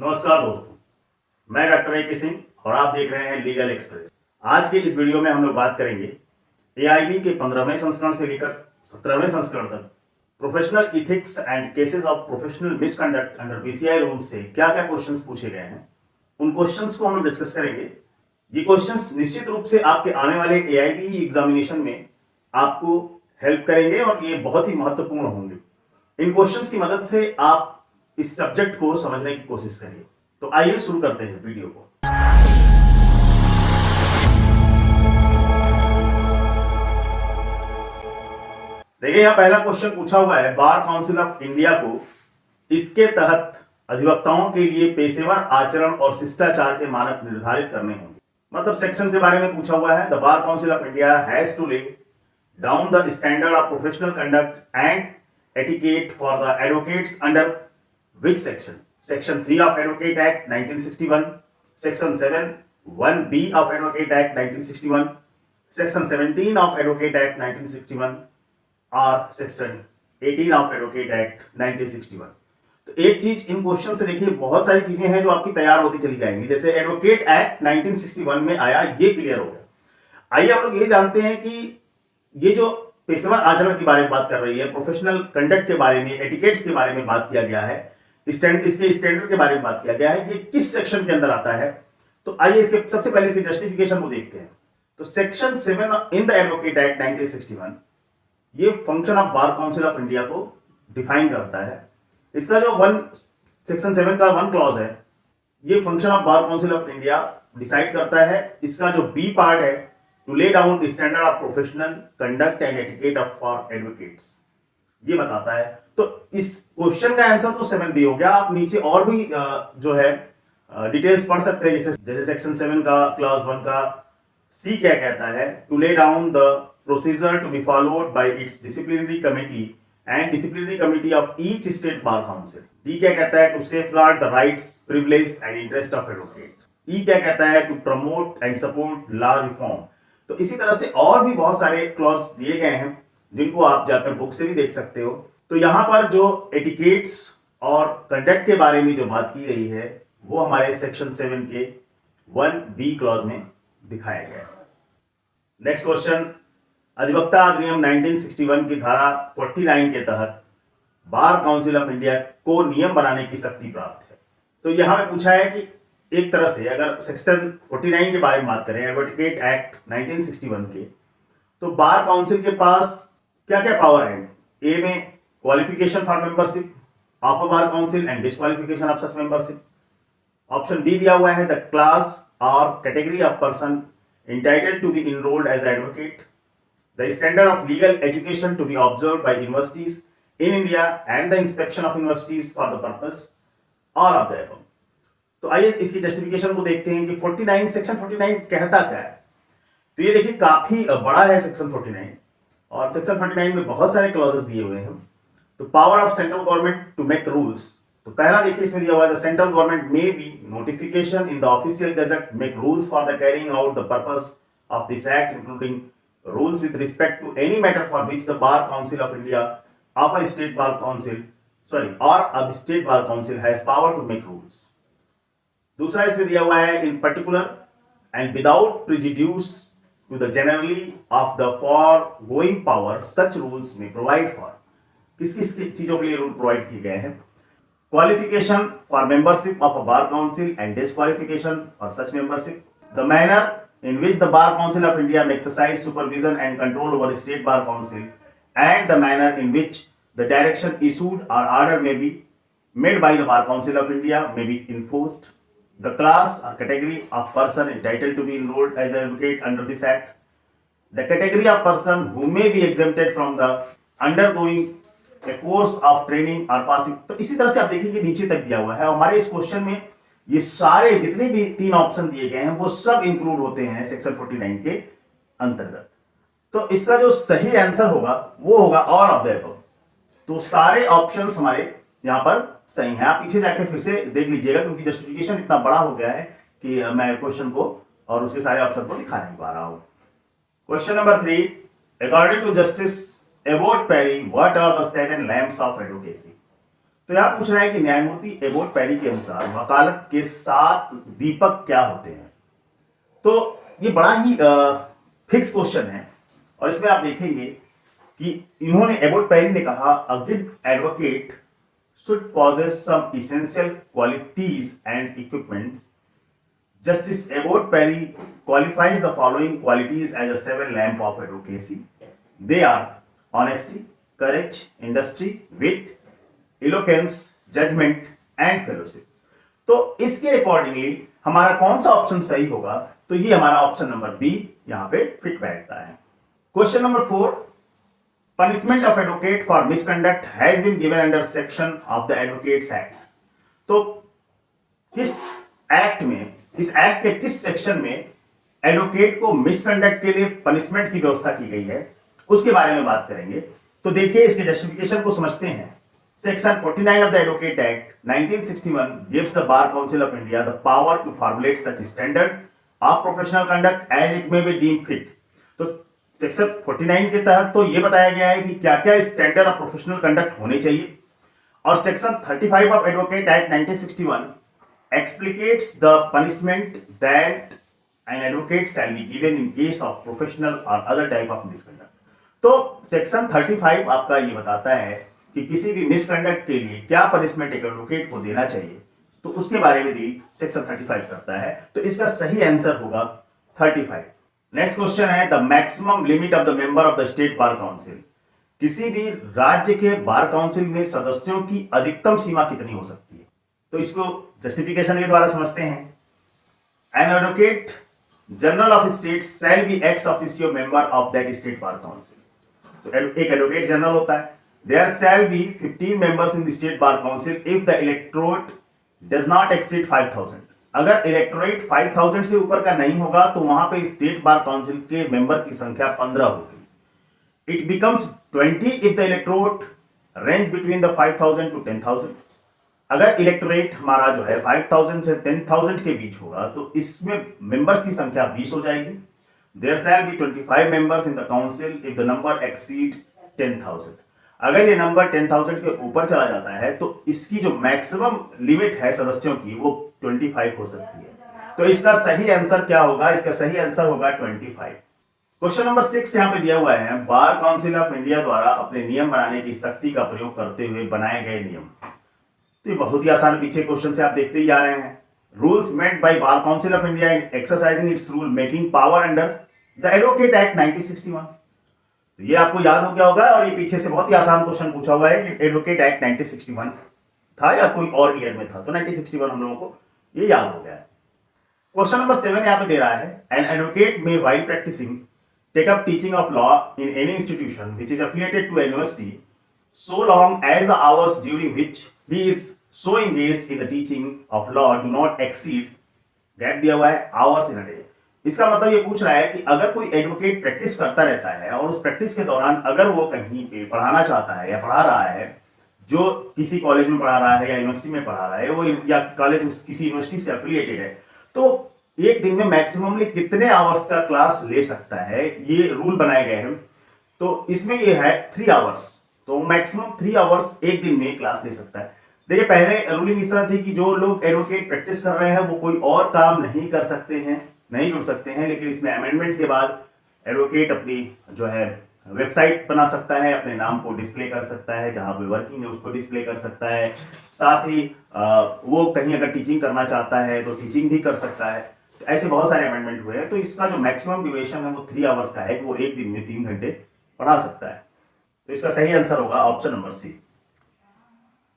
नमस्कार दोस्तों, मैं डॉक्टर ए के सिंह और आप देख रहे हैं लीगल एक्सप्रेस। आज के इस वीडियो में हम लोग बात करेंगे एआईबी के 15वें संस्करण से लेकर 17वें संस्करण तक professional ethics and cases of professional misconduct under BCI rules से क्या क्या क्वेश्चंस पूछे गए हैं, उन क्वेश्चंस को हम लोग डिस्कस करेंगे। ये क्वेश्चंस निश्चित रूप से आपके आने वाले एआईबी एग्जामिनेशन में आपको हेल्प करेंगे और ये बहुत ही महत्वपूर्ण होंगे। इन क्वेश्चंस की मदद से आप इस सब्जेक्ट को समझने की कोशिश करिए। तो आइए शुरू करते हैं वीडियो को। देखिए, यहां पहला क्वेश्चन पूछा हुआ है, बार काउंसिल ऑफ इंडिया को इसके तहत अधिवक्ताओं के लिए पेशेवर आचरण और शिष्टाचार के मानक निर्धारित करने होंगे। मतलब सेक्शन के बारे में पूछा हुआ है, the bar council of India has to lay down the standard of professional conduct and etiquette for the advocates under which section? Section 3 of Advocate Act 1961, Section 7 1B of Advocate Act 1961, Section 17 of Advocate Act 1961 और Section 18 of Advocate Act 1961। तो एक चीज इन question से देखिए, बहुत सारी चीजें हैं जो आपकी तैयार होती चली जाएंगी। जैसे एडवोकेट एक्ट 1961 में आया, ये क्लियर हो गया। आइए आप लोग ये जानते हैं कि ये जो पेशेवर आचरण के बारे में बात कर रही है, प्रोफेशनल कंडक्ट के बारे में, एटिकेट्स के बारे में बात किया गया है, इसके स्टैंडर्ड के बारे में बात किया गया है, ये किस सेक्शन के अंदर आता है। तो आइए इसके सबसे पहले इसकी जस्टिफिकेशन को देखते हैं। तो section 7 in the advocate act 1961 ये function of bar council of India को डिफाइन करता है। इसका जो सेक्शन 7 का 1 क्लॉज है, ये function of bar council of India decide करता है। इसका जो बी पार्ट है, to lay down the standard of professional conduct and etiquette of for advocates, ये बताता है। तो इस क्वेश्चन का आंसर तो 7B हो गया। आप नीचे और भी जो है डिटेल्स पढ़ सकते हैं। जैसे सेक्शन 7 का क्लॉज 1 का सी क्या कहता है, to lay down the procedure to be followed by its disciplinary committee and disciplinary committee of each state bar council. D क्या कहता है, to safeguard the rights, privilege and interest of advocate. E क्या कहता है, to promote and support law reform. तो इसी तरह से और भी बहुत सारे क्लॉज दिए गए हैं जिनको आप जाकर बुक से भी देख सकते हो। तो यहां पर जो एटिकेट्स और कंडक्ट के बारे में जो बात की गई है, वो हमारे सेक्शन 7 के 1B क्लॉज में दिखाया गया है। नेक्स्ट क्वेश्चन, अधिवक्ता अधिनियम 1961 की धारा 49 के तहत बार काउंसिल ऑफ इंडिया को नियम बनाने की शक्ति प्राप्त है। तो यहां में पूछा है कि एक तरह से अगर सेक्शन 49 के बारे में बात करें, एडवोकेट एक्ट 1961 के, तो बार काउंसिल के पास क्या क्या पावर है। ए में qualification for membership of a bar council and disqualification of such membership. Option B दिया हुआ है, द क्लास और category of person entitled to be enrolled as advocate, the standard of legal education to be observed by universities in India and the inspection of universities for the purpose, all of the above। तो आइए इसकी justification को देखते हैं कि 49 section 49 कहता क्या है। तो ये देखिए काफी बड़ा है सेक्शन 49 और सेक्शन 49 में बहुत सारे क्लॉजेस दिए हुए हैं। तो power of central government to make rules, तो पहला देखिए इसमें दिया हुआ है, the central government may be notification in the official gazette make rules for the carrying out the purpose of this act including rules with respect to any matter for which the bar council of India of a state bar council और a state bar council has power to make rules. दूसरा इसमें दिया हुआ है, in particular and without prejudice to the generally of the foregoing power such rules may provide for। किस किस चीजों के लिए रूल प्रोवाइड किए गए हैं, qualification for membership of a bar council and disqualification for such membership, the manner in which the bar council of India may exercise supervision and control over the state bar council and the manner in which the direction issued or order may be made by the bar council of India may be enforced, the class or category of person entitled to be enrolled as an advocate under this act, the category of person who may be exempted from the undergoing a course of training or passing। तो इसी तरह से आप देखिए नीचे तक दिया हुआ है। हमारे इस क्वेश्चन में ये सारे जितने भी 3 ऑप्शन दिए गए हैं वो सब इंक्लूड होते हैं सेक्शन 49 के अंतर्गत। तो इसका जो सही आंसर होगा वो होगा ऑल ऑफ द अबव। तो सारे ऑप्शंस हमारे यहां पर सही है। आप पीछे जाके फिर से देख लीजिएगा क्योंकि जस्टिफिकेशन इतना बड़ा हो गया है कि मैं क्वेश्चन को और उसके सारे ऑप्शन को दिखा नहीं पा रहा हूं। Question number 3, according to justice Abbott Parry what are the 7 lamps of advocacy. तो यहाँ पूछ रहा है कि न्यायमूर्ति एबोट पैडी के अनुसार वकालत के 7 दीपक क्या होते हैं। तो ये बड़ा ही फिक्स क्वेश्चन है और इसमें आप देखेंगे कि इन्होंने एबोट पैडी ने कहा a good advocate should possess some essential qualities and equipments. Justice Abbott Perry qualifies the following qualities as a 7 lamp of advocacy. They are honesty, courage, industry, wit, eloquence, judgment and fellowship. तो इसके accordingly हमारा कौन सा option सही होगा, तो ये हमारा ऑप्शन नंबर बी यहां पे फिट बैठता है। Question number 4, punishment of advocate for misconduct has been given under section of the Advocates Act. तो किस एक्ट में, इस एक्ट के किस सेक्शन में एडवोकेट को मिसकंडक्ट के लिए पनिशमेंट की व्यवस्था की गई है, उसके बारे में बात करेंगे। तो देखिए इसके जस्टिफिकेशन को समझते हैं। Section 49 of the Advocate Act 1961 gives the Bar Council of India the power to formulate such standard of professional conduct as it may be deemed fit. तो सेक्शन 49 के तहत तो ये बताया गया है कि क्या क्या स्टैंडर्ड ऑफ प्रोफेशनल कंडक्ट होने चाहिए, और section 35 of advocate act 1961 explicates the punishment that an advocate shall be given in case of professional और अदर टाइप ऑफ मिसकंडक्ट। तो सेक्शन 35 आपका ये बताता है कि किसी भी मिसकंडक्ट के लिए क्या पनिशमेंट एक एडवोकेट को देना चाहिए, तो उसके बारे में डील सेक्शन 35 करता है। तो इसका सही आंसर होगा 35। नेक्स्ट क्वेश्चन है the maximum limit of the member of the state bar council. किसी भी राज्य के बार काउंसिल में सदस्यों की अधिकतम सीमा कितनी हो सकती है, तो इसको जस्टिफिकेशन के द्वारा समझते हैं। An advocate general of state shall be ex officio member of that state bar council. तो एक एडवोकेट जनरल होता है। There shall be 15 members in the state bar council if the electorate does not exceed 5000। अगर electorate 5000 से ऊपर का नहीं होगा तो वहां पे स्टेट बार काउंसिल के मेंबर की संख्या 15 होगी। It becomes 20 if the electorate range between the 5000 to 10000। अगर इलेक्टोरेट हमारा जो है 5000 से 10000 के बीच होगा तो इसमें मेंबर्स की संख्या 20 हो जाएगी। There shall be 25 members in the council if the number exceed 10000। अगर ये नंबर 10000 के ऊपर चला जाता है तो इसकी जो मैक्सिमम लिमिट है सदस्यों की वो 25 हो सकती है। तो इसका सही आंसर क्या होगा, इसका सही आंसर होगा 25। क्वेश्चन नंबर 6 यहां पे दिया हुआ है बार काउंसिल ऑफ इंडिया द्वारा अपने नियम बनाने की शक्ति का प्रयोग करते हुए बनाए गए नियम। तो ये बहुत ही आसान पीछे क्वेश्चन से आप देखते ही आ रहे हैं। Rules made by bar council of India in exercising it's rule making power under the advocate act 1961। ये आपको याद हो गया होगा, और ये पीछे से बहुत ही आसान क्वेश्चन पूछा हुआ है कि एडवोकेट एक्ट 1961 था या कोई और ईयर में था, तो 1961 हम लोगों को ये याद हो गया है। क्वेश्चन नंबर 7 यहां पे दे रहा है an advocate may while practising take up teaching of law in any institution which is affiliated to university so long as the hours during which he is so engaged in the teaching of law do not exceed, gap दिया हुआ है, hours in a day। इसका मतलब ये पूछ रहा है कि अगर कोई एडवोकेट प्रैक्टिस करता रहता है और उस प्रैक्टिस के दौरान अगर वो कहीं पे पढ़ाना चाहता है या पढ़ा रहा है, जो किसी कॉलेज में पढ़ा रहा है या यूनिवर्सिटी में पढ़ा रहा है, वो या कॉलेज किसी यूनिवर्सिटी से एफिलिएटेड है, तो एक दिन में मैक्सिममली कितने आवर्स का क्लास ले सकता है, ये रूल बनाए गए हैं। तो इसमें ये है 3 आवर्स, तो मैक्सिमम 3 आवर्स एक दिन में क्लास ले सकता है। देखिए पहले रूलिंग इस तरह थी कि जो लोग एडवोकेट प्रैक्टिस कर रहे हैं वो कोई और काम नहीं कर सकते हैं, नहीं जुड़ सकते हैं, लेकिन इसमें अमेंडमेंट के बाद एडवोकेट अपनी जो है वेबसाइट बना सकता है, अपने नाम को डिस्प्ले कर सकता है, जहां पे वर्किंग है उसको डिस्प्ले कर सकता है। साथ ही वो कहीं अगर टीचिंग करना चाहता है तो टीचिंग भी कर सकता है। तो ऐसे बहुत सारे अमेंडमेंट हुए हैं। तो इसका जो मैक्सिमम ड्यूरेशन है वो 3 आवर्स का है कि वो एक दिन में 3 घंटे पढ़ा सकता है। तो इसका सही आंसर होगा option number C.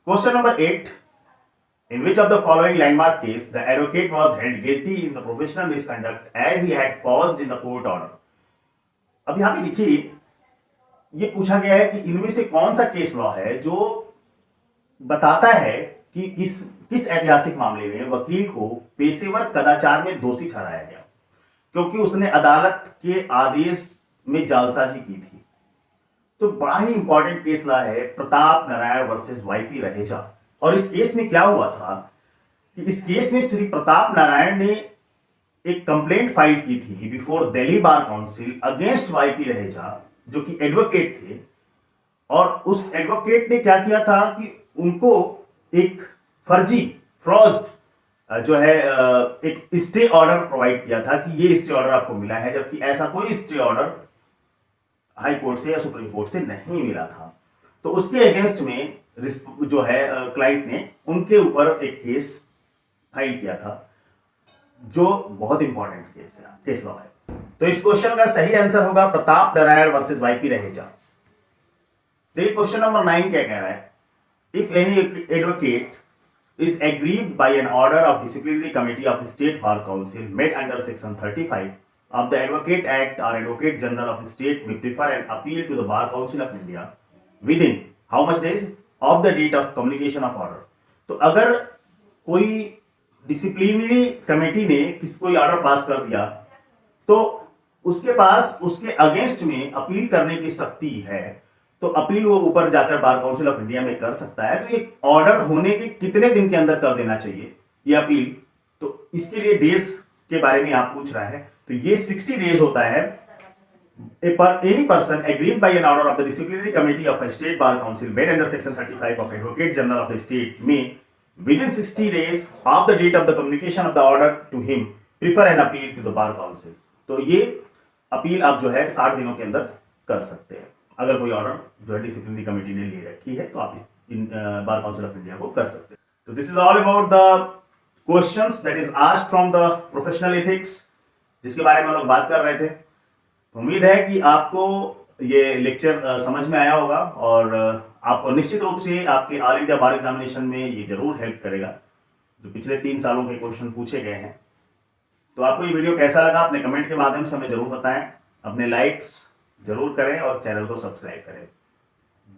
Question number 8, in which of the following landmark case the advocate was held guilty in the professional misconduct as he had caused in the court order। अब यहां पे देखिए ये पूछा गया है कि इनमें से कौन सा केस लॉ है जो बताता है कि किस ऐतिहासिक मामले में वकील को पेशेवर कदाचार में दोषी ठहराया गया क्योंकि उसने अदालत के आदेश में जालसाजी की थी। तो बड़ा ही इंपॉर्टेंट केस लॉ है प्रताप नारायण वर्सेस वाईपी रहेजा। और इस केस में क्या हुआ था कि इस केस में श्री प्रताप नारायण ने एक कंप्लेंट फाइल की थी before Delhi bar council against YP Raheja जो कि एडवोकेट थे। और उस एडवोकेट ने क्या किया था कि उनको एक फर्जी फ्रॉड जो है एक स्टे ऑर्डर प्रोवाइड किया था कि ये स्टे ऑर्डर आपको मिला है, जबकि ऐसा कोई स्टे ऑर्डर हाई कोर्ट से या सुप्रीम कोर्ट से नहीं मिला था। तो उसके अगेंस्ट में जो है क्लाइंट ने उनके ऊपर एक केस फाइल किया था, जो बहुत इंपॉर्टेंट केस है, केस लॉ है। तो इस क्वेश्चन का सही आंसर होगा प्रताप नारायण वर्सेस वाईपी रहेजा। देखिए क्वेश्चन नंबर 9 क्या कह रहा है, if any advocate is aggrieved by an order of disciplinary committee of State Bar Council made under section 35 of the Advocate Act or Advocate General of State may prefer an appeal to the Bar Council of India within how much days of the date of communication of order। तो अगर कोई disciplinary committee ने कोई order pass कर दिया तो उसके पास उसके अगेंस्ट में अपील करने की शक्ति है, तो अपील वो ऊपर जाकर बार काउंसिल ऑफ इंडिया में कर सकता है। तो ये ऑर्डर होने के कितने दिन के अंदर कर देना चाहिए ये अपील, तो इसके लिए डेज के बारे में आप पूछ रहा है, तो ये 60 डेज होता है। Any person agreed by an order of the disciplinary committee of state bar council made under section 35 of advocate general of the state may within 60 days of the date of the communication of the order to him prefer an appeal to the bar council। तो ये appeal आप जो है 60 दिनों के अंदर कर सकते हैं। अगर कोई ऑर्डर जो है डिसिप्लिनरी कमेटी ने ले रखी है तो आप इन बार काउंसिल ऑफ इंडिया को कर सकते हैं। तो this is all about the questions that is asked from the professional ethics, जिसके बारे में हम लोग बात कर रहे थे। तो उम्मीद है कि आपको ये लेक्चर समझ में आया होगा और आपको निश्चित रूप से आपके ऑल इंडिया बार एग्जामिनेशन में ये जरूर हेल्प करेगा, जो पिछले 3 सालों के क्वेश्चन पूछे गए हैं। तो आपको ये वीडियो कैसा लगा अपने कमेंट के माध्यम से हमें जरूर बताएं, अपने लाइक्स जरूर करें और चैनल को सब्सक्राइब करें।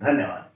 धन्यवाद।